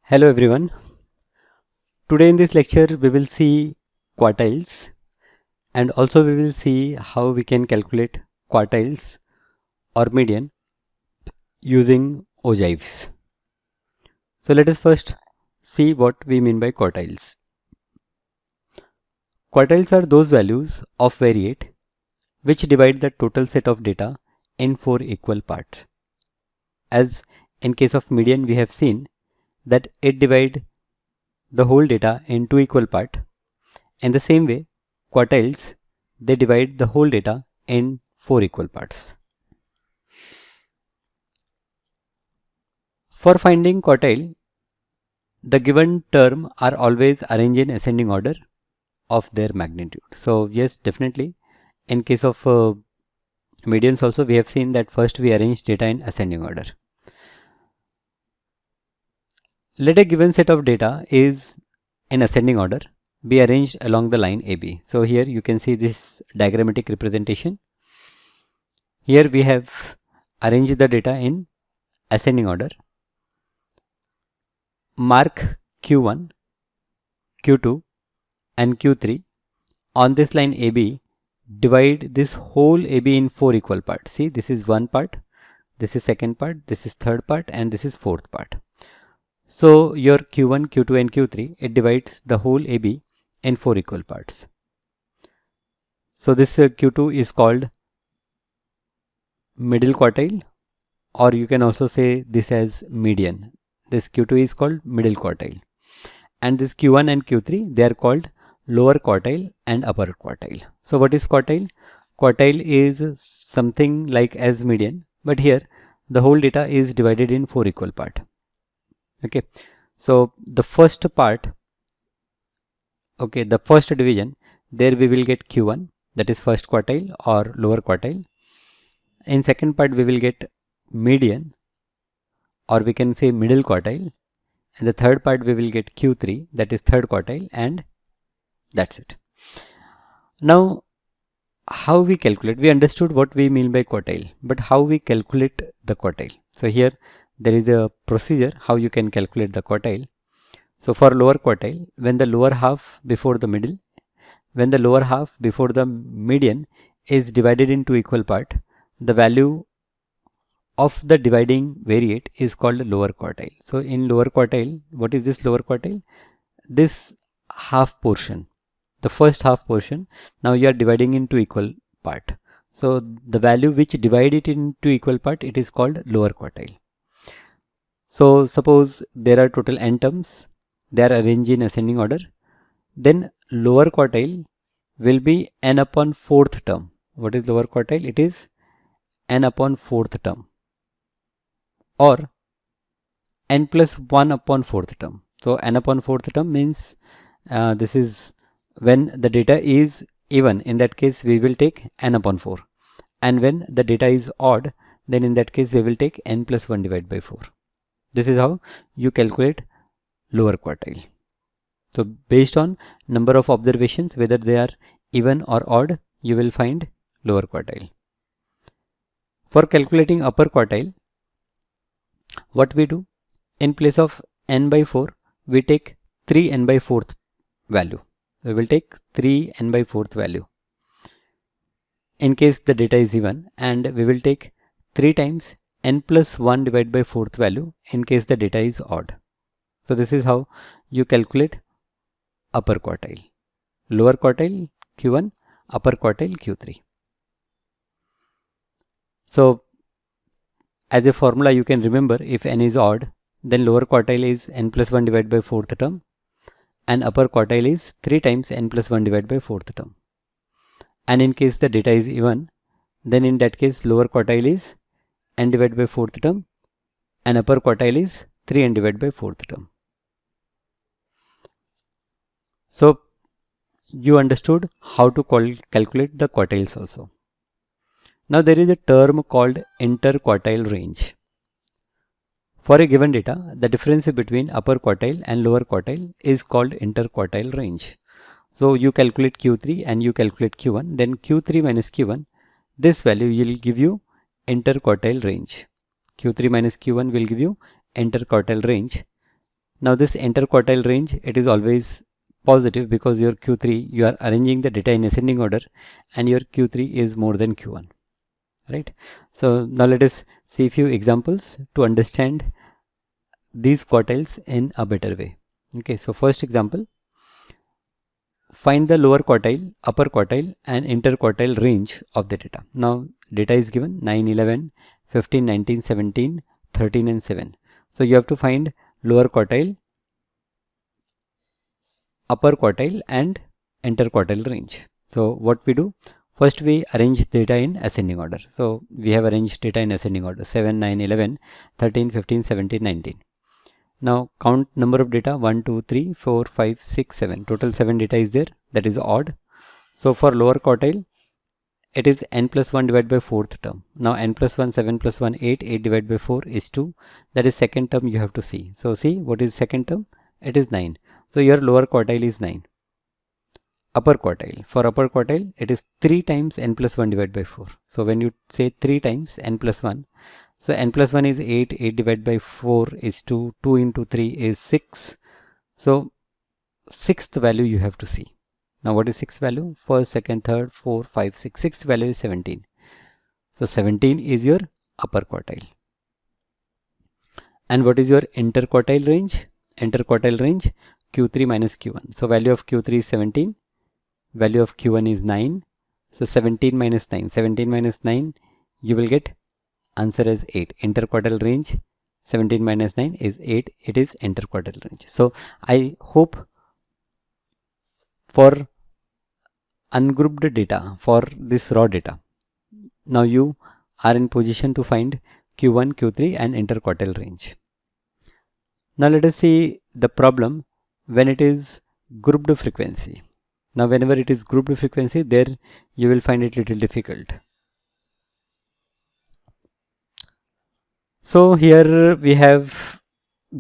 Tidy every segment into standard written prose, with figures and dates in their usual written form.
Hello everyone. Today in this lecture we will see quartiles and also we will see how we can calculate quartiles or median using ogives. So let us first see what we mean by quartiles. Quartiles are those values of variate which divide the total set of data in 4 equal parts. As in case of median we have seen that it divides the whole data in 2 equal parts. In the same way, quartiles, they divide the whole data in 4 equal parts. For finding quartile, the given term are always arranged in ascending order of their magnitude. So yes, definitely in case of medians also we have seen that first we arrange data in ascending order. Let a given set of data is in ascending order be arranged along the line AB. So here you can see this diagrammatic representation. Here we have arranged the data in ascending order. Mark Q1, Q2 and Q3 on this line AB. Divide this whole AB in 4 equal parts. See, this is one part, this is second part, this is third part and this is fourth part. So your Q1, Q2 and Q3, it divides the whole AB in 4 equal parts. So this Q2 is called middle quartile, or you can also say this as median. This Q2 is called middle quartile, and this Q1 and Q3, they are called lower quartile and upper quartile. So what is quartile? Quartile is something like as median, but here the whole data is divided in 4 equal parts. Okay, so the first part, okay, the first division, there we will get Q1, that is first quartile or lower quartile. In second part we will get median, or we can say middle quartile, and the third part we will get Q3, that is third quartile, and that's it. Now how we calculate? We understood what we mean by quartile, but how we calculate the quartile? So here there is a procedure how you can calculate the quartile. So for lower quartile, when the lower half before the middle, when the lower half before the median is divided into equal part, the value of the dividing variate is called lower quartile. So in lower quartile, what is this lower quartile? This half portion, the first half portion, now you are dividing into equal part. So the value which divide it into equal part, it is called lower quartile. So suppose there are total n terms, they are arranged in ascending order, then lower quartile will be n upon fourth term. What is lower quartile? It is n upon fourth term, or n plus 1 upon fourth term. So n upon fourth term means this is when the data is even, in that case we will take n upon 4, and when the data is odd, then in that case we will take n plus 1 divided by 4. This is how you calculate lower quartile. So based on number of observations, whether they are even or odd, you will find lower quartile. For calculating upper quartile, what we do? In place of n by 4, we take 3n by 4th value. We will take 3n by 4th value in case the data is even, and we will take 3 times n plus 1 divided by 4th value in case the data is odd. So this is how you calculate upper quartile. Lower quartile Q1, upper quartile Q3. So as a formula you can remember, if n is odd, then lower quartile is n plus 1 divided by 4th term, and upper quartile is 3 times n plus 1 divided by 4th term. And in case the data is even, then in that case lower quartile is n divided by 4th term, and upper quartile is 3n divided by 4th term. So you understood how to calculate the quartiles also. Now there is a term called interquartile range. For a given data, the difference between upper quartile and lower quartile is called interquartile range. So you calculate Q3 and you calculate Q1, then Q3 minus Q1, this value will give you interquartile range. Q3 minus Q1 will give you interquartile range. Now this interquartile range, it is always positive because your Q3, you are arranging the data in ascending order and your Q3 is more than Q1, right? So now let us see a few examples to understand these quartiles in a better way. Okay, so first example, find the lower quartile, upper quartile and interquartile range of the data. Now data is given 9, 11, 15, 19, 17, 13 and 7. So you have to find lower quartile, upper quartile and interquartile range. So what we do, first we arrange data in ascending order. So we have arranged data in ascending order 7, 9, 11, 13, 15, 17, 19. Now count number of data 1, 2, 3, 4, 5, 6, 7. Total 7 data is there, that is odd. So for lower quartile, it is n plus 1 divided by 4th term. Now n plus 1, 7 plus 1, 8, 8 divided by 4 is 2. That is second term you have to see. So see what is second term? It is 9. So your lower quartile is 9. Upper quartile, for upper quartile, it is 3 times n plus 1 divided by 4. So when you say 3 times n plus 1, so n plus 1 is 8, 8 divided by 4 is 2, 2 into 3 is 6. So sixth value you have to see. Now what is sixth value? First, second, third, 4, 5, 6. Sixth value is 17. So 17 is your upper quartile. And what is your interquartile range? Interquartile range Q3 minus Q1. So value of Q3 is 17. Value of Q1 is 9. So 17 minus 9. 17 minus 9, you will get answer as 8. Interquartile range 17 minus 9 is 8. It is interquartile range. So I hope for ungrouped data, for this raw data, now you are in position to find Q1, Q3 and interquartile range. Now let us see the problem when it is grouped frequency. Now whenever it is grouped frequency, there you will find it little difficult. So here we have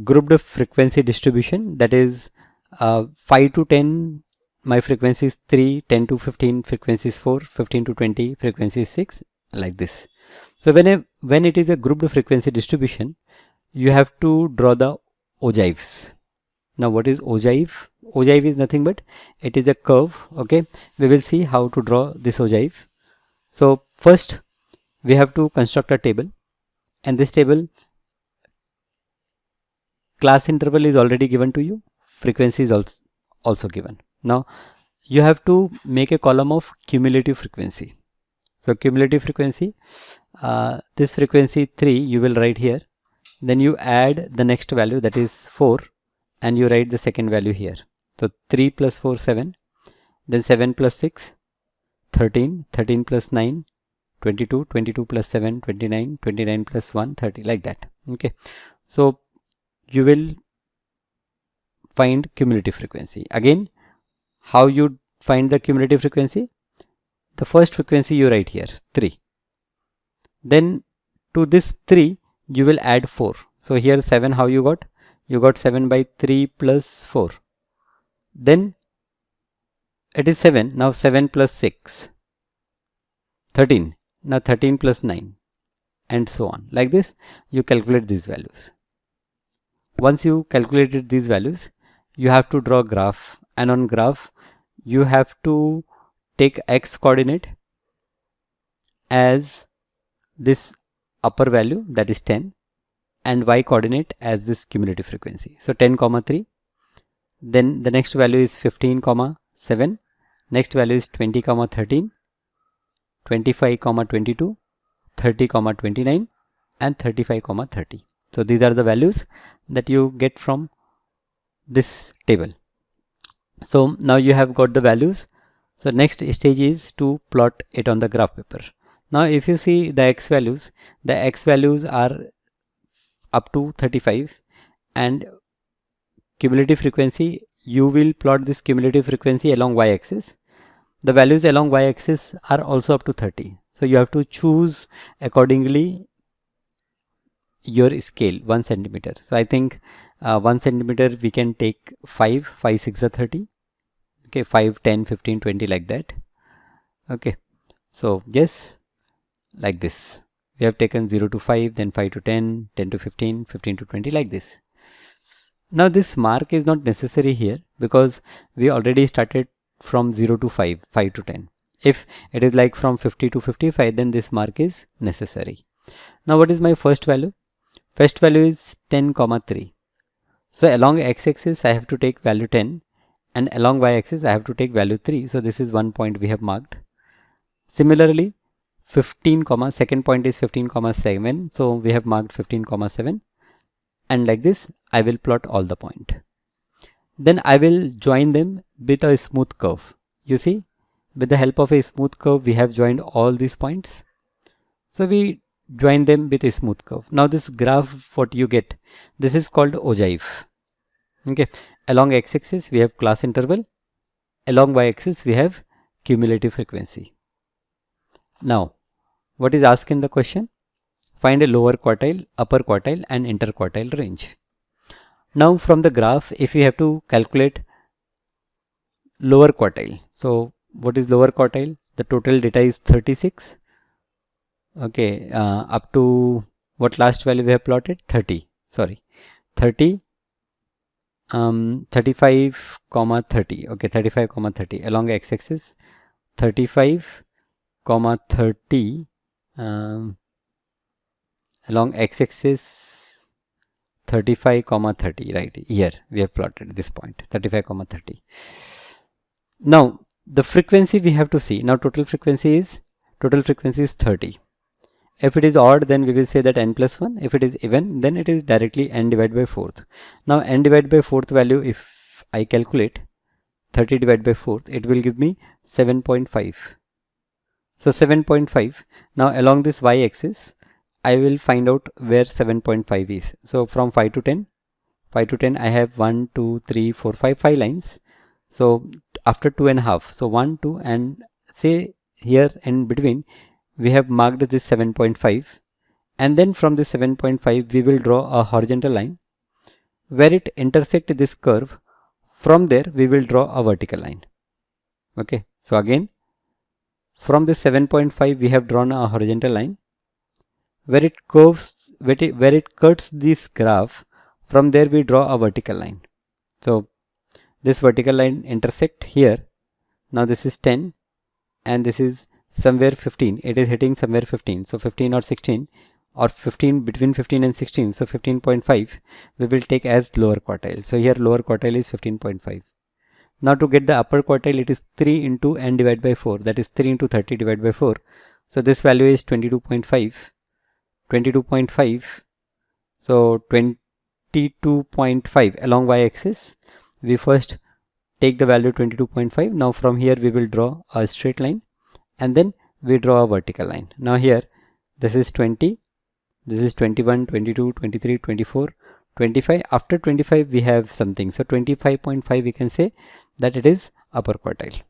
grouped frequency distribution, that is 5 to 10 my frequency is 3, 10 to 15 frequency is 4, 15 to 20 frequency is 6, like this. So when it is a grouped frequency distribution, you have to draw the ogives. Now what is ogive? Ogive is nothing but it is a curve. Okay, we will see how to draw this ogive. So first we have to construct a table, and this table class interval is already given to you, frequency is also given. Now you have to make a column of cumulative frequency. So cumulative frequency, this frequency 3 you will write here, then you add the next value, that is 4, and you write the second value here. So 3 plus 4, 7, then 7 plus 6, 13, 13 plus 9, 22, 22 plus 7, 29, 29 plus 1, 30, like that. Okay, so you will find cumulative frequency. Again, how you find the cumulative frequency? The first frequency you write here, 3. Then to this 3 you will add 4. So here 7, how you got? You got 7 by 3 plus 4. Then it is 7. Now 7 plus 6, 13. Now 13 plus 9, and so on. Like this you calculate these values. Once you calculated these values, you have to draw a graph, and on graph you have to take x coordinate as this upper value, that is 10, and y coordinate as this cumulative frequency. So 10 comma 3, then the next value is 15 comma 7, next value is 20 comma 13, 25 comma 22, 30 comma 29 and 35 comma 30. So these are the values that you get from this table. So now you have got the values. So next stage is to plot it on the graph paper. Now if you see the x values are up to 35, and cumulative frequency, you will plot this cumulative frequency along y-axis. The values along y-axis are also up to 30. So you have to choose accordingly your scale, 1 centimeter. So I think 1 centimeter we can take 5, 5, 6 are 30. Okay, 5, 10, 15, 20, like that. Okay, so yes, like this. We have taken 0 to 5, then 5 to 10, 10 to 15, 15 to 20, like this. Now this mark is not necessary here because we already started from 0 to 5, 5 to 10. If it is like from 50 to 55, then this mark is necessary. Now what is my first value? First value is 10, 3. So along x-axis I have to take value 10 and along y-axis I have to take value 3. So this is one point we have marked. Similarly, 15, second point is 15, 7. So we have marked 15, 7. And like this, I will plot all the point. Then I will join them with a smooth curve. You see, with the help of a smooth curve, we have joined all these points. So we join them with a smooth curve. Now this graph, what you get, this is called ogive. Okay, along x-axis we have class interval, along y-axis we have cumulative frequency. Now, what is asked in the question? Find a lower quartile, upper quartile and interquartile range. Now from the graph, if you have to calculate lower quartile, so what is lower quartile? The total data is 36. Okay, up to what last value we have plotted? 30. Sorry, 30. 35, 30. Okay, 35, 30 along x-axis. 35, 30 along x-axis. 35, 30. Right here we have plotted this point 35, 30. Now the frequency we have to see. Now total frequency is 30. If it is odd, then we will say that n plus 1. If it is even, then it is directly n divided by 4th. Now n divided by 4th value, if I calculate 30 divided by 4th, it will give me 7.5. So 7.5. Now along this y-axis, I will find out where 7.5 is. So from 5 to 10, I have 1, 2, 3, 4, 5 lines. So after 2.5, so 1, 2, and say here in between, we have marked this 7.5, and then from this 7.5 we will draw a horizontal line where it intersects this curve. From there we will draw a vertical line. Okay, so again from this 7.5 we have drawn a horizontal line where it curves, where it cuts this graph. From there we draw a vertical line. So this vertical line intersect here. Now this is 10 and this is somewhere 15. It is hitting somewhere 15. So 15 or 16 or 15, between 15 and 16. So 15.5 we will take as lower quartile. So here lower quartile is 15.5. Now to get the upper quartile, it is 3 into n divided by 4. That is 3 into 30 divided by 4. So this value is 22.5. 22.5. So 22.5 along y-axis. We first take the value 22.5. Now from here we will draw a straight line and then we draw a vertical line. Now here this is 20, this is 21, 22, 23, 24, 25. After 25 we have something. So 25.5 we can say that it is upper quartile.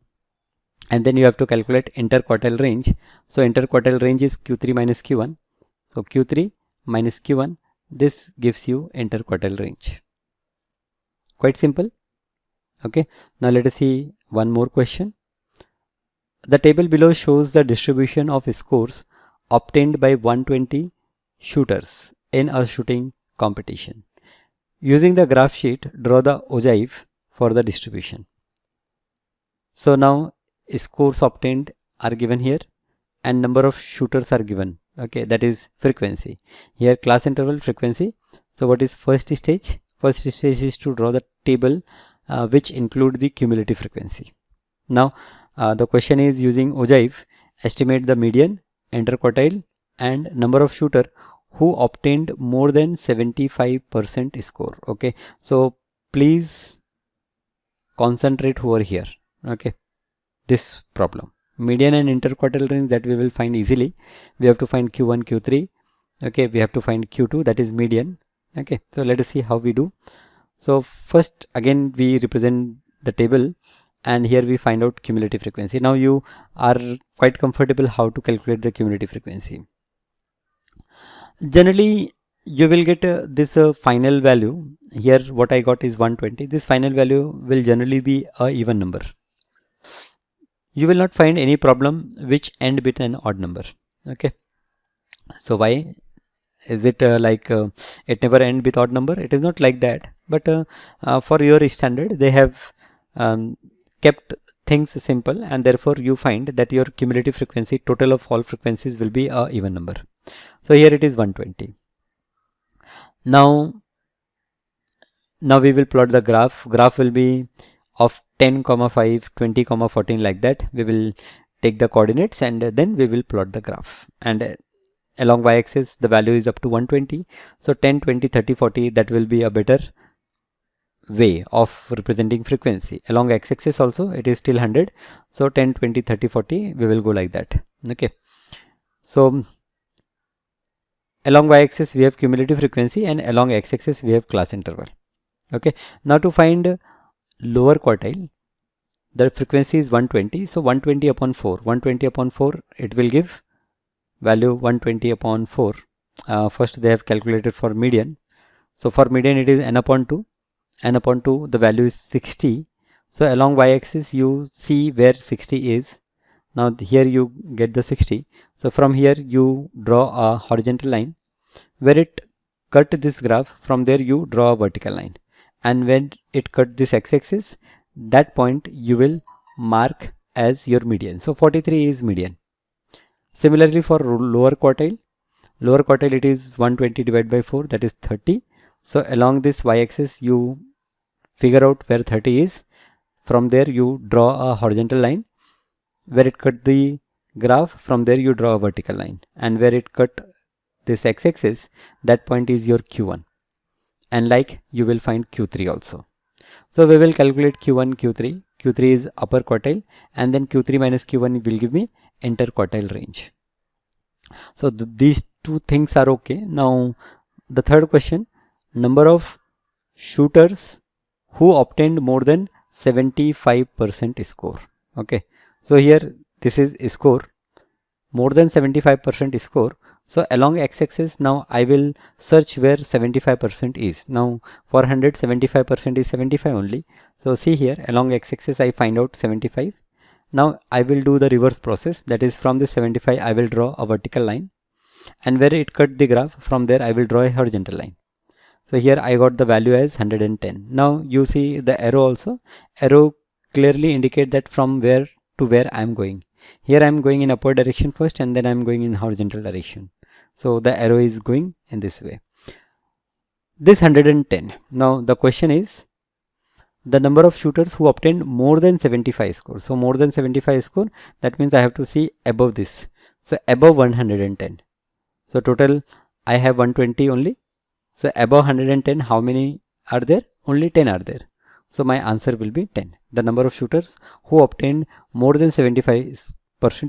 And then you have to calculate interquartile range. So interquartile range is Q3 minus Q1. So Q3 minus Q1, this gives you interquartile range. Quite simple. Okay, now let us see one more question. The table below shows the distribution of scores obtained by 120 shooters in a shooting competition. Using the graph sheet, draw the ogive for the distribution. So now scores obtained are given here and number of shooters are given. Okay, that is frequency. Here class interval, frequency. So what is first stage? First stage is to draw the table which include the cumulative frequency. Now the question is using ogive, estimate the median, interquartile and number of shooter who obtained more than 75% score. Okay, so please concentrate over here. Okay, this problem. Median and interquartile range that we will find easily. We have to find Q1, Q3. Okay, we have to find Q2, that is median. Okay, so let us see how we do. So first again we represent the table and here we find out cumulative frequency. Now you are quite comfortable how to calculate the cumulative frequency. Generally you will get this final value. Here what I got is 120. This final value will generally be a even number. You will not find any problem which end with an odd number. Okay, so why? Is it it never end with odd number? It is not like that, but for your standard they have kept things simple, and therefore you find that your cumulative frequency, total of all frequencies, will be a even number. So here it is 120. Now we will plot the graph. Graph will be of 10, 5, 20, 14, like that. We will take the coordinates and then we will plot the graph. And along y-axis the value is up to 120. So 10, 20, 30, 40, that will be a better way of representing frequency. Along x-axis also it is still 100. So 10, 20, 30, 40, we will go like that. Okay. So along y-axis we have cumulative frequency, and along x-axis we have class interval. Okay. Now to find lower quartile, the frequency is 120. So 120 upon 4. 120 upon 4, it will give value 120 upon 4. First they have calculated for median. So for median it is n upon 2. N upon 2, the value is 60. So along y-axis you see where 60 is. Now here you get the 60. So from here you draw a horizontal line where it cut this graph. From there you draw a vertical line, and when it cut this x-axis, that point you will mark as your median. So 43 is median. Similarly for lower quartile it is 120 divided by 4, that is 30. So along this y-axis you figure out where 30 is. From there you draw a horizontal line where it cut the graph. From there you draw a vertical line, and where it cut this x-axis, that point is your Q1, and like you will find Q3 also. So we will calculate Q1, Q3. Q3 is upper quartile, and then Q3 minus Q1 will give me interquartile range. So these two things are okay. Now the third question, number of shooters who obtained more than 75% score. Okay, so here this is score, more than 75% score. So along x-axis now I will search where 75% is. Now for 100, 75% is 75 only. So see here, along x-axis I find out 75. Now I will do the reverse process, that is from this 75 I will draw a vertical line, and where it cut the graph, from there I will draw a horizontal line. So here I got the value as 110. Now you see the arrow also. Arrow clearly indicate that from where to where I am going. Here I am going in upward direction first, and then I am going in horizontal direction. So the arrow is going in this way. This 110. Now the question is the number of shooters who obtained more than 75 score. So more than 75 score, that means I have to see above this. So above 110. So total I have 120 only. So above 110, how many are there? Only 10 are there. So my answer will be 10. The number of shooters who obtained more than 75%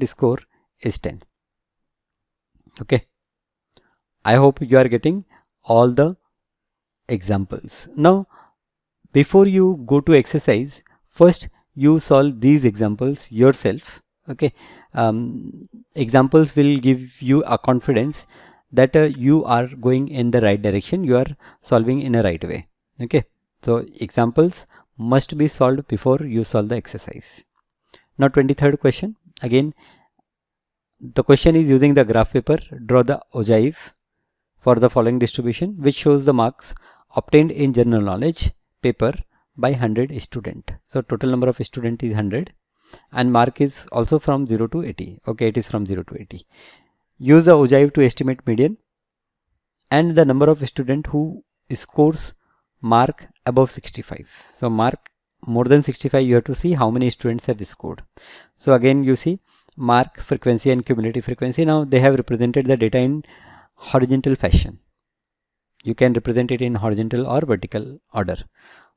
score is 10. Okay. I hope you are getting all the examples. Now, before you go to exercise, first you solve these examples yourself. Okay. Examples will give you a confidence that you are going in the right direction, you are solving in a right way. Okay. So examples must be solved before you solve the exercise. Now 23rd question. Again, the question is using the graph paper, draw the ogive for the following distribution, which shows the marks obtained in general knowledge paper by 100 student. So total number of student is 100, and mark is also from 0 to 80. Okay, it is from 0 to 80. Use the ogive to estimate median and the number of student who scores mark above 65. So mark more than 65, you have to see how many students have scored. So again you see mark, frequency and cumulative frequency. Now they have represented the data in horizontal fashion. You can represent it in horizontal or vertical order.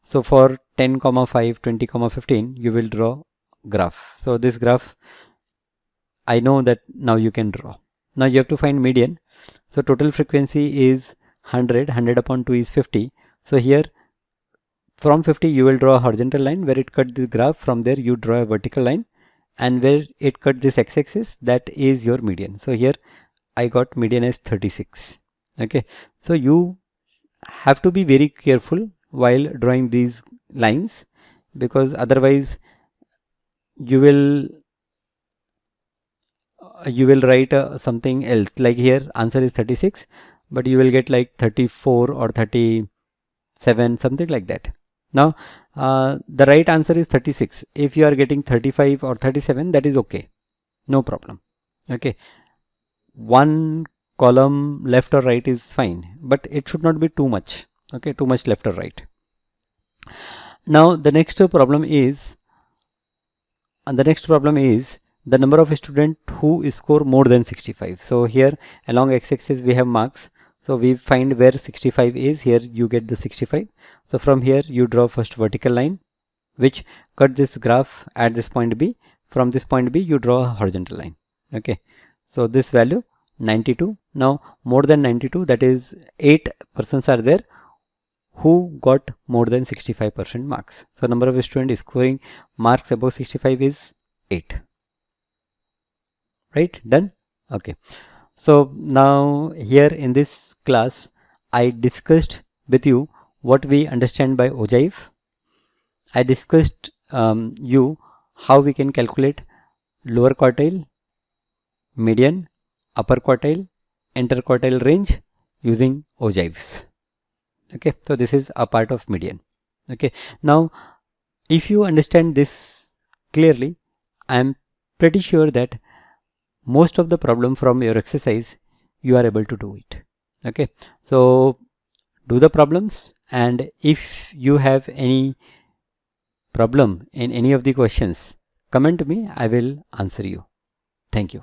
So for 10, 5, 20, 15, you will draw graph. So this graph, I know that now you can draw. Now you have to find median. So total frequency is 100. 100 upon 2 is 50. So here from 50 you will draw a horizontal line where it cut the graph. From there you draw a vertical line, and where it cut this x-axis, that is your median. So here I got median as 36. Okay. So you have to be very careful while drawing these lines, because otherwise you will write something else. Like here answer is 36, but you will get like 34 or 37, something like that. Now the right answer is 36. If you are getting 35 or 37, that is okay, no problem. Okay, one column left or right is fine, but it should not be too much. Okay, too much left or right. Now the next problem is the number of students who score more than 65. So here along x-axis we have marks. So we find where 65 is. Here you get the 65. So from here you draw first vertical line which cut this graph at this point B. From this point B you draw a horizontal line. Okay, so this value 92. Now more than 92, that is 8 persons are there who got more than 65% marks. So number of students scoring marks above 65 is 8. Right, done. Okay, so now here in this class I discussed with you what we understand by ogive. I discussed you how we can calculate lower quartile, median, upper quartile, interquartile range using ogives. Okay, so this is a part of median. Okay, now if you understand this clearly, I am pretty sure that most of the problem from your exercise you are able to do it. Okay, so do the problems, and if you have any problem in any of the questions, comment me, I will answer you. Thank you.